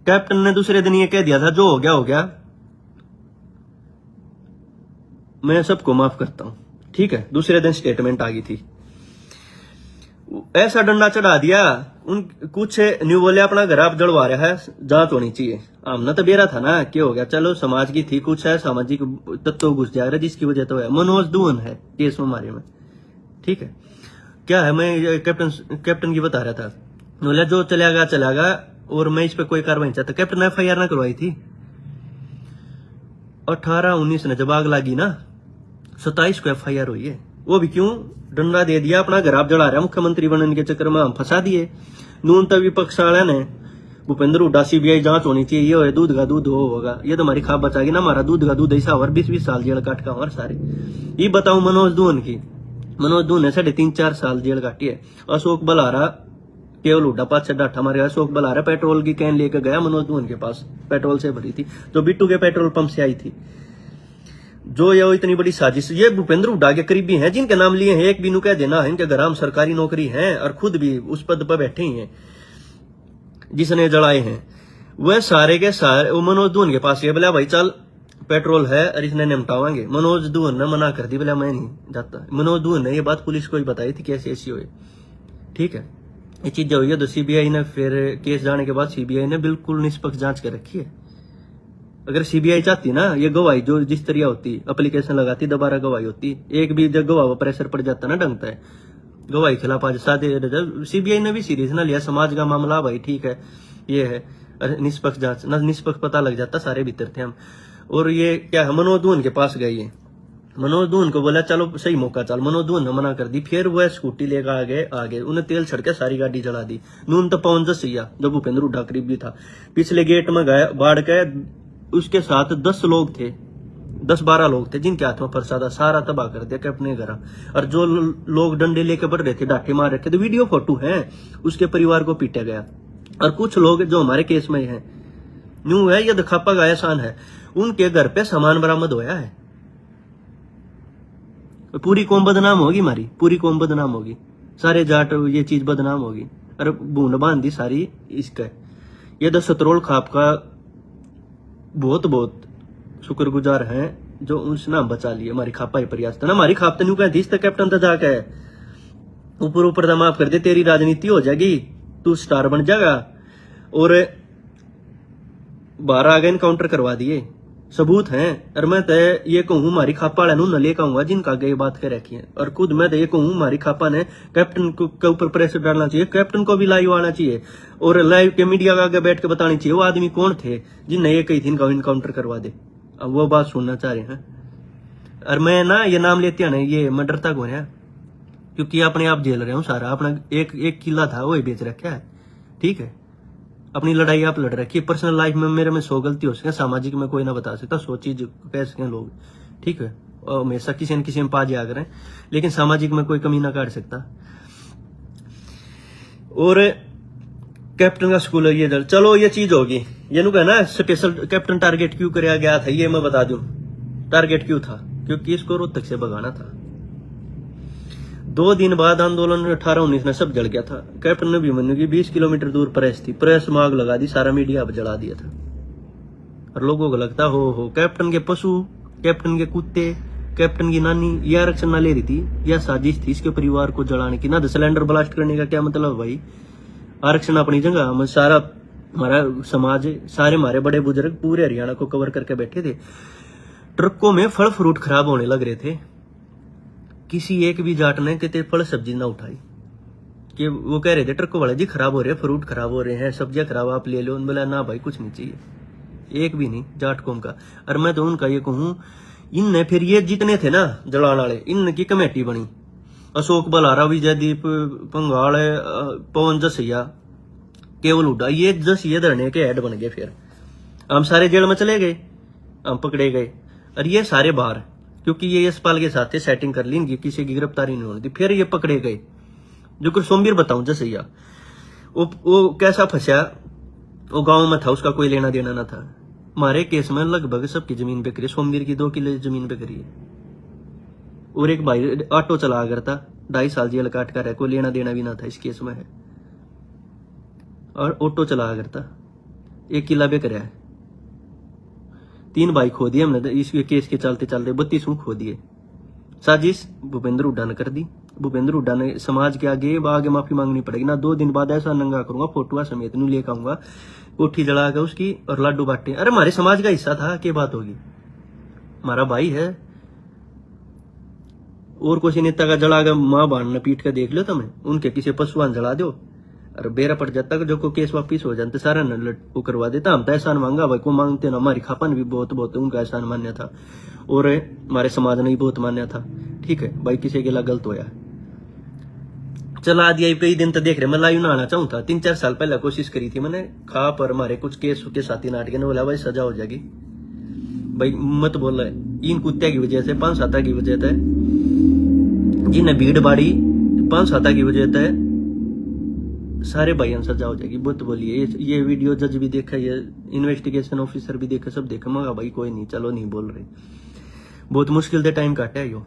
कैप्टन ने दूसरे दिन ये कह दिया था, जो हो गया हो गया, मैं सबको माफ करता हूं, ठीक है। दूसरे दिन स्टेटमेंट आ गई थी, ऐसा डंडा चढ़ा दिया। उन कुछ न्यू बोले अपना घर आप जड़वा रहा है, जांच होनी चाहिए। हमने तो बेरा था ना, क्या हो गया, चलो समाज की थी, कुछ है सामाजिक तत्व घुस जा रहा है, जिसकी वजह तो है। मनोज दुहन है केस में हमारे में, ठीक है। क्या है, मैं कैप्टन की बता रहा था, बोला जो चलेगा, और मैं इस पर कोई कार्रवाई नहीं चाहता। कैप्टन ने FIR ना करवाई थी, 18-19 ने जब आग लगी ना, 27 को FIR हुई है। वो भी क्यों? डंडा दे दिया, अपना घर आप जड़ा रहा, मुख्यमंत्री बनने के चक्कर में हम फंसा दिए। नून तक विपक्ष वाले ने भूपेंद्र हुड्डा सीबीआई जांच होनी चाहिए, ये है दूध का दूध हो होगा, ये तो हमारी खाप बचाएगी ना, हमारा दूध का दूध ऐसा और 20-20 साल जेल काट का और सारे। ये बताऊं मनोज दून की, मनोज दून ने 3.5-4 साल जेल काटी है। अशोक बलारा केवल हुड्डा 5 डाठा मारे। अशोक बलारा पेट्रोल की कैन लेकर गया मनोज दून के पास, पेट्रोल से भरी थी, जो बिट्टू के पेट्रोल पंप से आई थी। जो ये इतनी बड़ी साजिश, ये भूपेंद्र हुड्डा के करीबी हैं जिनके नाम लिए हैं, एक भी नु कह देना है इनके घर सरकारी नौकरी है और खुद भी उस पद पर बैठे ही हैं जिसने जलाए हैं, वह सारे के सारे वो मनोज दून के पास ये बोला भाई चल पेट्रोल है और इसने निपटावांगे। मनोज दून ने मना कर दी, बोला मैं नहीं जाता। मनोज दून ने ये बात पुलिस को ही बताई थी कैसे ऐसी हुई, ठीक है। ये चीजें हुई है तो सीबीआई ने फिर केस जाने के बाद सीबीआई ने बिल्कुल निष्पक्ष जांच कर रखी है। अगर सीबीआई चाहती ना, ये गवाही जो जिस तरह होती एप्लीकेशन लगाती दोबारा गवाही होती, एक भी जब गवाह प्रेशर पड़ जाता ना ढंगता है गवाही खिलाफ आज सादे। सीबीआई ने भी सीरियस ना लिया, समाज का मामला भाई ठीक है ये है, निष्पक्ष जांच ना, निष्पक्ष पता लग जाता, सारे भीतर थे हम। और ये क्या है, मनोज दून के पास गई है, मनोज दून को बोला चलो सही मौका चल, मनोज दून ने मना कर दी। फिर वह स्कूटी लेकर आगे उन्हें तेल छड़के सारी गाड़ी जला दी। नून तो पवन जसिया जो भूपेंद्र हुड्डा करीब भी था, पिछले गेट में गया बाढ़ के, उसके साथ 10 लोग थे, 10-12 लोग थे जिनके हाथ में प्रसाद सारा तबाह कर दिया अपने घर। और जो लोग डंडे लेके बढ़ रहे थे, डांटे मार रखे थे, वीडियो फोटो है, उसके परिवार को पीटा गया। और कुछ लोग जो हमारे केस में हैं न्यू है, ये दखापा का एहसान है, उनके घर पे सामान बरामद होया है। पूरी कौम बदनाम होगी, हमारी पूरी कौम बदनाम होगी, सारे जाट ये चीज बदनाम होगी। और बूंद बांधी सारी इसका। ये तो सतरोल खाप का बहुत बहुत शुक्रगुजार हैं जो उसने हम बचा लिए, हमारी खापा ही प्रयास था ना, हमारी खाप तो न्यू कह दी कैप्टन था जाके ऊपर ऊपर तो माफ कर दे, तेरी राजनीति हो जाएगी, तू स्टार बन जाएगा। और बाहर आ गए, इनकाउंटर करवा दिए, सबूत हैं। और मैं तो ये कहूँ हमारी खापा वाले न लेकर आऊंगा जिनका आगे ये बात कर रखी है। और खुद मैं तो ये कहूँ हमारी खापा ने कैप्टन के ऊपर प्रेशर डालना चाहिए, कैप्टन को भी लाइव आना चाहिए और लाइव के मीडिया का आगे बैठ के बतानी चाहिए वो आदमी कौन थे जिनने ये कही थी इनका इनकाउंटर करवा दे। अब वो बात सुनना चाह रहे हैं। और मैं ना ये नाम लेते हैं ना, ये मैं डरता कौन है, क्योंकि अपने आप झेल रहे हूँ सारा, अपना एक किला था वो बेच रखा है, ठीक है। अपनी लड़ाई आप लड़ रखी है, पर्सनल लाइफ में मेरे में 100 गलती हो सके, सामाजिक में कोई ना बता सकता, 100 चीज कह सके लोग, ठीक है। और हमेशा किसी न किसी में पा जा करें, लेकिन सामाजिक में कोई कमी ना काट सकता। और कैप्टन का स्कूल है ये, चलो ये चीज होगी, ये नु ना स्पेशल कैप्टन टारगेट क्यों कराया गया था ये मैं बता दूं। टारगेट क्यों था, क्योंकि इसको रोहतक से भगाना था। 2 दिन बाद आंदोलन 18-19 में सब जल गया था। कैप्टन अभिमन्यु की 20 किलोमीटर दूर प्रेस थी, प्रेस में आग लगा दी, सारा मीडिया अब जला दिया था। और लोगों को लगता हो कैप्टन के पशु, कैप्टन के कुत्ते, कैप्टन की नानी ये आरक्षण ना ले रही थी, यह साजिश थी इसके परिवार को जलाने की। ना सिलेंडर ब्लास्ट करने का क्या मतलब भाई, आरक्षण अपनी जगह, हम सारा हमारा समाज, सारे हमारे बड़े बुजुर्ग पूरे हरियाणा को कवर करके बैठे थे। ट्रकों में फल फ्रूट खराब होने लग रहे थे, किसी एक भी जाट ने कितने फल सब्जी ना उठाई, कि वो कह रहे थे ट्रक वाले जी खराब हो रहे हैं, फ्रूट खराब हो रहे हैं, सब्जियां खराब आप ले लो। बोला ना भाई कुछ नहीं चाहिए, एक भी नहीं जाट कौम का। और मैं तो उनका ये कहूँ, इनने फिर ये जितने थे ना जलान वाले, इनकी कमेटी बनी, अशोक बलारा, विजयदीप पंगाल, पवन जसिया, केवल हुड्डा, ये जसिया धरने के हेड बन गए। फिर हम सारे जेल में चले गए, हम पकड़े गए, और ये सारे बाहर, क्योंकि ये यशपाल के साथ सेटिंग कर ली इनकी, किसी की गिरफ्तारी नहीं होनी थी। फिर ये पकड़े गए, जो कुछ सोमवीर बताऊं जसैया, वो कैसा फंसा, वो गांव में था, उसका कोई लेना देना ना था। हमारे केस में लगभग सबकी जमीन पे करी, सोमवीर की 2 किले जमीन पे करी है। और एक भाई ऑटो चला करता, 2.5 साल जेल काट कर है, कोई लेना देना भी ना था इस केस में है। और ऑटो चला करता, 1 किला पे कराया, 3 भाई खो दिए हमने इस केस के चलते चलते, 32 खो दिए। साजिश भूपेंद्र हुड्डा ने कर दी। भूपेंद्र हुड्डा ने समाज के आगे माफी मांगनी पड़ेगी ना। 2 दिन बाद ऐसा नंगा करूंगा, फोटुआ समेत नहीं लेकर आऊंगा, कोठी जला कर उसकी और लाडू बांटे। अरे हमारे समाज का हिस्सा था, क्या बात होगी, हमारा भाई है। और किसी नेता का जला कर मां बांधना पीट कर देख लो तुम्हें, उनके किसी पशुआन जला दो और बेरा पड़ जाता, जो को केस वापिस हो जाते सारा वो करवा देता। हम तो एहसान मांगा भाई को मांगते ना, हमारी खापा ने भी बहुत बहुत उनका एहसान मान्य था और हमारे समाज ने भी बहुत मान्य था, ठीक है भाई, किसी के लिए गलत होया। चला दिया। कई दिन तो देख रहे मैं लाइव ना आना चाहूँ था, 3-4 साल पहले कोशिश करी थी मैंने खा पर हमारे कुछ केस के साथी नाटक ने बोला भाई सजा हो जाएगी भाई मत बोल रहे इन कुत्ते की वजह से 5-7 की वजह से जिन्हें भीड़ बाड़ी 5-7 की वजह से सारे भाइयों सजा हो जाएगी। बुत बोलिए ये वीडियो जज भी देखा, ये इन्वेस्टिगेशन ऑफिसर भी देखा, सब देखा। मगा भाई कोई नहीं, चलो नहीं बोल रहे, बहुत मुश्किल से टाइम काटा है यो।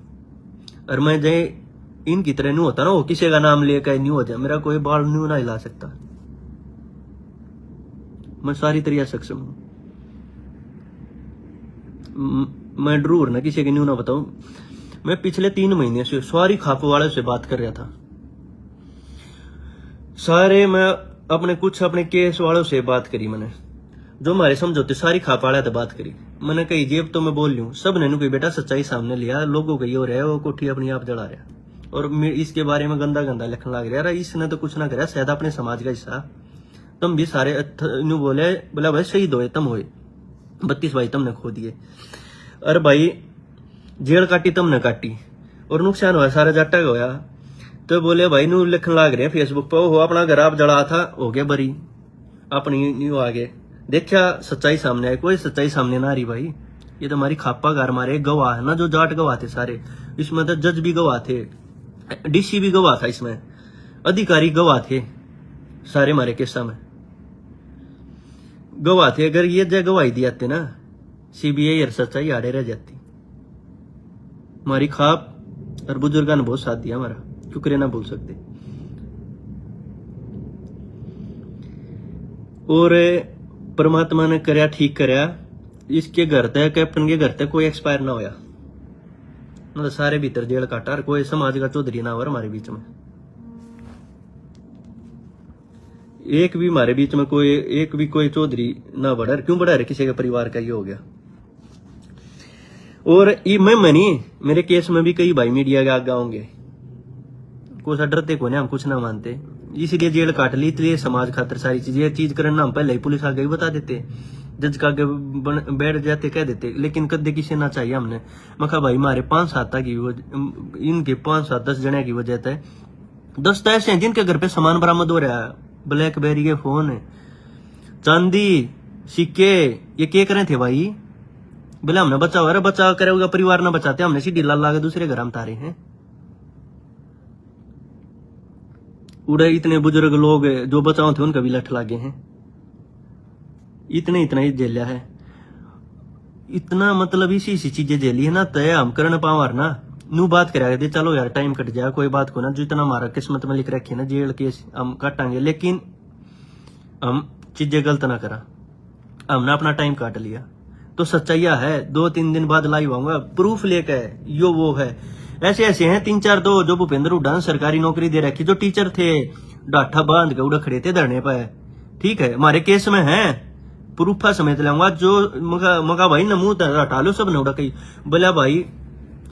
और मैं जाए इनकी तरह नहीं होता ना, वो किसी का नाम लेकर नहीं हो जाए, मेरा कोई बाल नहीं ना हिला सकता, मैं सारी तरह सक्षम हूं। मैं ड्रूर ना किसी के न्यू ना बताऊं। मैं पिछले 3 महीने से सारी खाप वाले से बात कर रहा था, सारे मैं अपने केस वालों से बात करी मैंने, जो हमारे समझौते सारी खाप वाले से बात करी मैंने। कही जेब तो मैं बोल लूं, सब ने कोई बेटा सच्चाई सामने लिया, लोगों का ये हो रहा है वो कोठी अपनी आप जला रहा और इसके बारे में गंदा गंदा लिखने लग रहा है। इसने तो कुछ ना करा, शायद अपने समाज का हिस्सा तुम भी सारे न्यू बोला भाई शहीद होए तुम होए, 32 भाई तुमने खो दिए। अरे भाई जेल काटी तुमने काटी और नुकसान हुआ सारा जट्टा का होया। तो बोले भाई न्यू लिखने लग रहे हैं फेसबुक पर, हो अपना घर आप जला था हो गया बरी, अपनी न्यू आगे देखा सच्चाई सामने आई, कोई सच्चाई सामने ना आ रही भाई। ये तो हमारी खापा घर मारे गवाह है ना, जो जाट गवाह थे सारे, इसमें तो जज भी गवाह थे, डीसी भी गवाह था, इसमें अधिकारी गवाह थे, सारे हमारे केसा में गवाह थे। अगर ये जगह गवाही दी जाती ना सीबीआई और सच्चाई आड़े रह जाती। हमारी खाप और बुजुर्गों ने बहुत साथ दिया हमारा, शुक्रिया ना बोल सकते। और परमात्मा ने करया ठीक करया, इसके घर तक कैप्टन के घर तक कोई एक्सपायर ना होया, मतलब सारे भीतर जेल काटा और कोई समाज का चौधरी ना हुआ हमारे बीच में। एक भी हमारे बीच में कोई चौधरी ना बढ़ा। क्यों बढ़ा रहे, किसी के परिवार का ये हो गया। और मैं मनी मेरे केस में भी कई भाई मीडिया के आगे होंगे, कुछ डरते को नहीं, हम कुछ ना मानते, इसलिए जेल काट ली। इसलिए समाज खातर सारी चीज ये चीज करना हम पहले ही पुलिस आगे ही बता देते, जज का आगे बैठ जाते कह देते, लेकिन कदे किसी ना चाहिए हमने। मैं कहा भाई हमारे 5-7 की इनके 5-7-10 जने की वजह से 10 तो ऐसे हैं जिनके घर पे सामान बरामद हो रहा है, ब्लैकबेरी के फोन, चांदी, सिक्के, ये क्या करे थे भाई। बोले हमने बचाओ, अरे बचाव करेगा परिवार ना बचाते, हमने सीढ़ी ला के दूसरे घर हम तारे हैं। उड़े इतने बुजुर्ग लोग जो बचाओ थे उनका भी लठ लागे हैं, इतना ही झेलिया है, इतना मतलब इसी चीजें झेली है ना, तय हम करने पावर ना नू बात करा चलो यार टाइम कट जाए कोई बात को ना, जितना हमारा किस्मत में लिख रखे ना जेल केस हम काटांगे, लेकिन हम चीजें गलत ना करा, हमने अपना टाइम काट लिया। तो सच्चाइया है, 2-3 दिन बाद लाइव आऊंगा प्रूफ लेकर, यो वो है, ऐसे हैं 3-4 दो जो भूपेंद्र हुड्डा सरकारी नौकरी दे रखी, जो टीचर थे डाठा बांध के उड़ा खड़े थे धरने पर, ठीक है हमारे केस में है, प्रूफा समेत लाऊंगा। जो मगा भाई नमूद हटा लो सब ने उड़ा कही, बोला भाई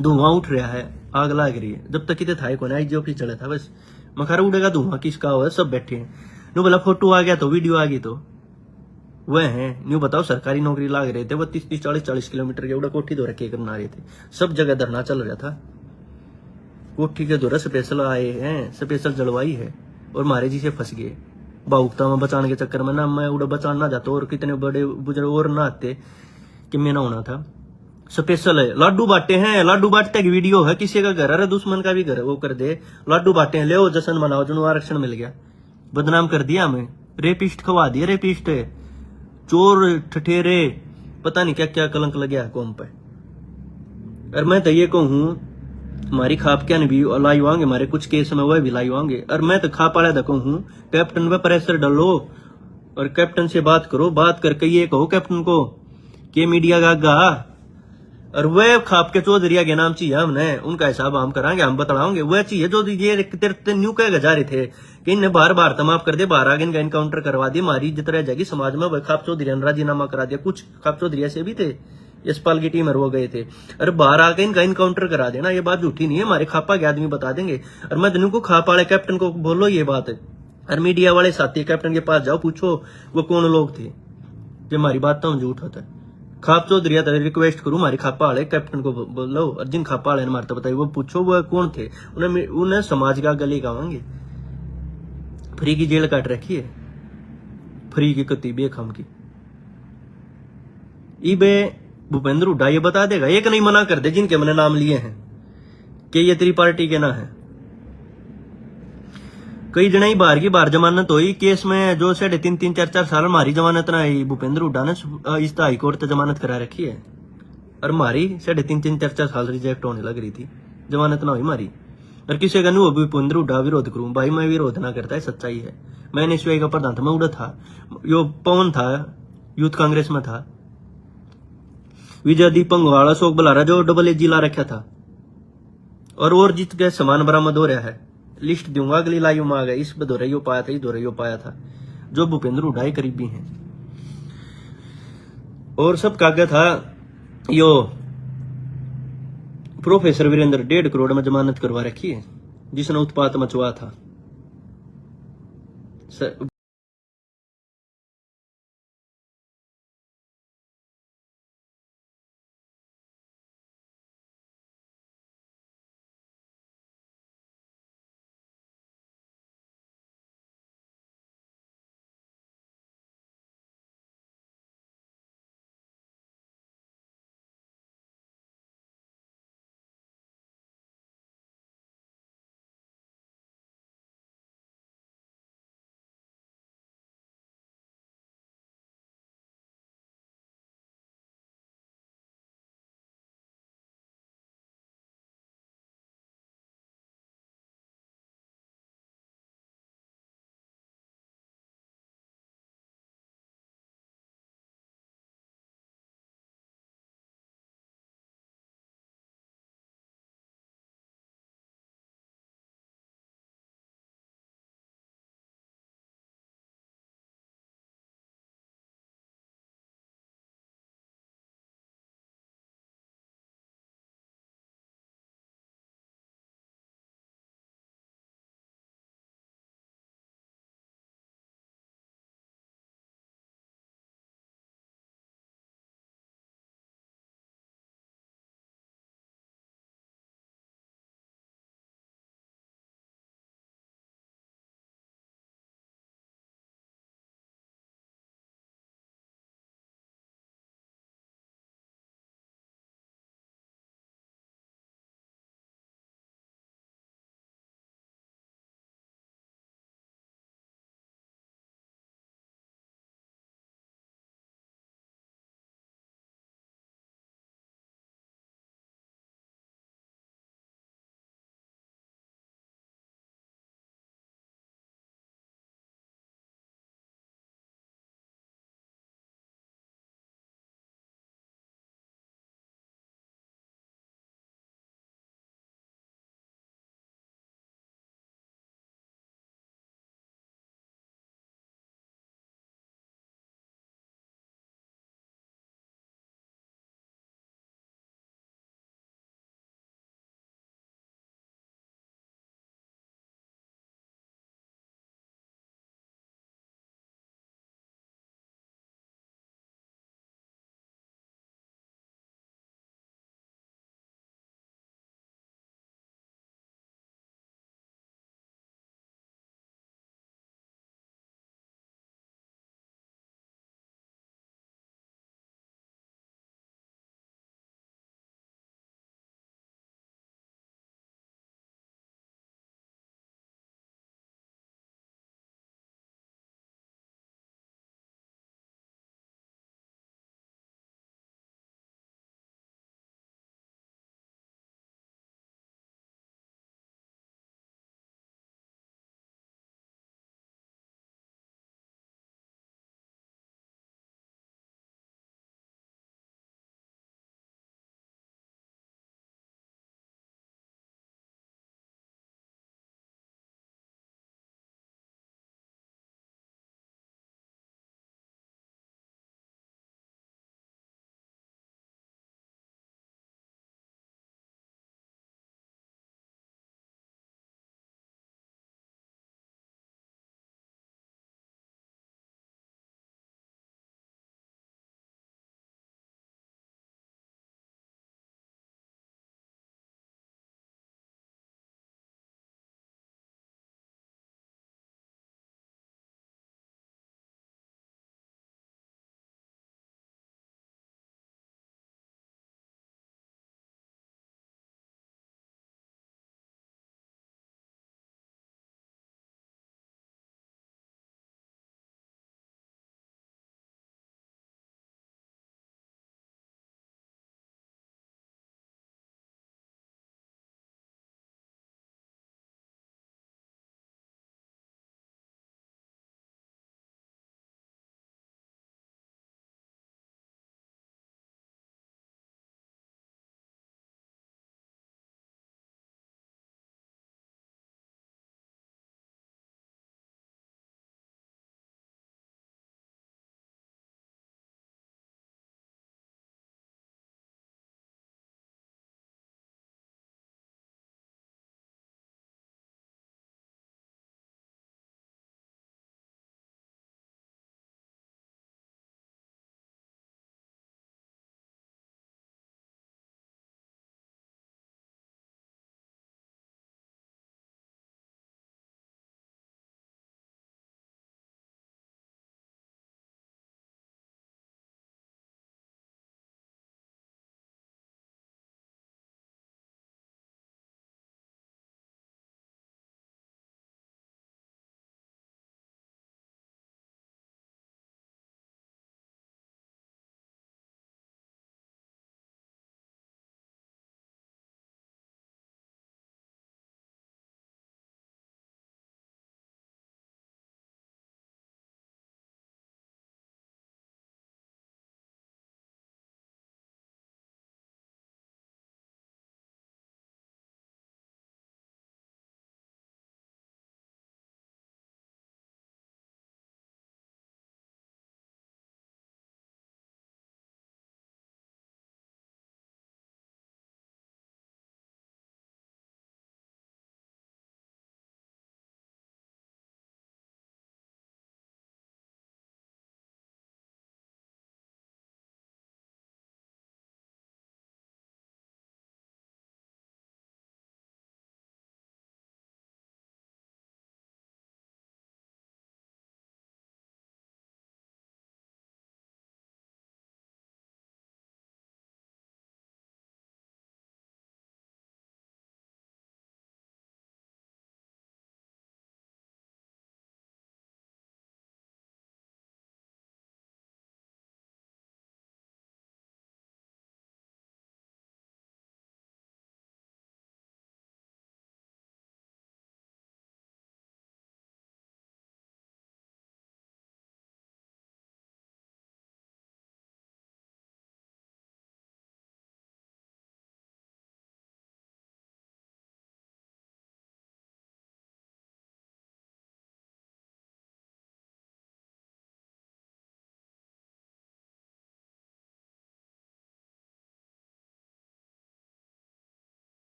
धुआं उठ रहा है, आग लग रही है, जब तक कितने था को ना जो चढ़ा था बस मखारा उड़ेगा धुआं किसका हो, सब बैठे हैं। नो बोला फोटो आ गया तो वीडियो आ गई तो वह है न्यू बताओ सरकारी नौकरी लाग रहे थे, वो 30-40 किलोमीटर के उड़ा कोठी दो रखे करना रहे थे, सब जगह धरना चल रहा था, कोठी के दौरा स्पेशल आए हैं, स्पेशल जलवाई है और मारे जी से फंस गए भावुकता में बचाने के चक्कर में ना, मैं उड़ा बचाना ना जाता और कितने बड़े बुजुर्ग और ना आते कि मैं ना होना था। स्पेशल है, लाडू बांटे हैं, लाडू बांटते की वीडियो है, किसी का घर अरे दुश्मन का भी घर वो कर दे, लाडू बांटे हैं, ले जश्न मनाओ, जो आरक्षण मिल गया, बदनाम कर दिया हमें, रेपिस्ट खवा दिया, रेपिस्ट चोर ठठेरे पता नहीं क्या क्या कलंक लग गया कौम पे। और मैं तो ये कहूँ हमारी खाप क्या भी लाइव आएंगे, हमारे कुछ केस में वह भी लाइव आएंगे, और मैं तो खाप वाला तो कहूँ कैप्टन पे प्रेशर डालो और कैप्टन से बात करो, बात करके ये कहो कैप्टन को कि मीडिया का आगा और वह खाप के चौधरी के नाम चाहिए हमने, उनका हिसाब हम कराएंगे, हम बतलाओगे वह चाहिए जो ये न्यू कह जा रहे थे कि इन्हें बार तो माफ कर दे, बाहर आगे इनका इनकाउंटर करवा दिए, हमारी इज्जत रह जाएगी समाज में। वह खाप चौधरी ने राजीनामा करा दिया, कुछ खाप चौधरी ऐसे भी थे यशपाल की टीम वो गए थे, अरे बाहर आके इनका इनकाउंटर करा देना, ये बात झूठी नहीं है, हमारे खापा के आदमी बता देंगे। और मैं दिन को खापा वाले कैप्टन को बोलो ये बात है, और मीडिया वाले साथी कैप्टन के पास जाओ, पूछो वो कौन लोग थे जो हमारी बात तो झूठ होता है। खाप चौधरी रिक्वेस्ट करूं हमारी खापा वाले कैप्टन को बोलो, और जिन खापा वाले ने मारता बताइए वो पूछो वो कौन थे, उन्हें समाज का गले गावांगे। फ्री की जेल काट रखी है, फ्री की कती बेखम की। इबे भूपेंद्र हुड्डा ये बता देगा, एक नहीं मना कर दे जिनके मैंने नाम लिए हैं कि ये तेरी पार्टी के ना है। कई जने ही बाहर की बाहर जमानत हुई केस में, जो 3.5-4 साल हमारी जमानत ना आई। भूपेंद्र हुड्डा ने इस हाई कोर्ट जमानत करा रखी है, और हमारी 3.5-4 साल रिजेक्ट होने लग रही थी, जमानत ना हुई हमारी। और किसी का नहीं भूपेंद्र हुड्डा विरोध करूं, भाई मैं विरोध ना करता है, सच्चाई है। मैंने एसयूआई का प्रधान था, मैं उड़ा था, यो पवन था, यूथ कांग्रेस में था, विजय दीपक वाला, अशोक बलारा जो AA ला रखा था, और जीत गए, सामान बरामद हो रहा है। लिस्ट दूंगा अगली लाइव में आ गए, इस दो रही पाया था, इस दो रही पाया था, जो भूपेंद्र हुड्डा के करीबी हैं। और सब कागज था, यो प्रोफेसर वीरेंद्र 1.5 करोड़ में जमानत करवा रखी है, जिसने उत्पात मचवा था।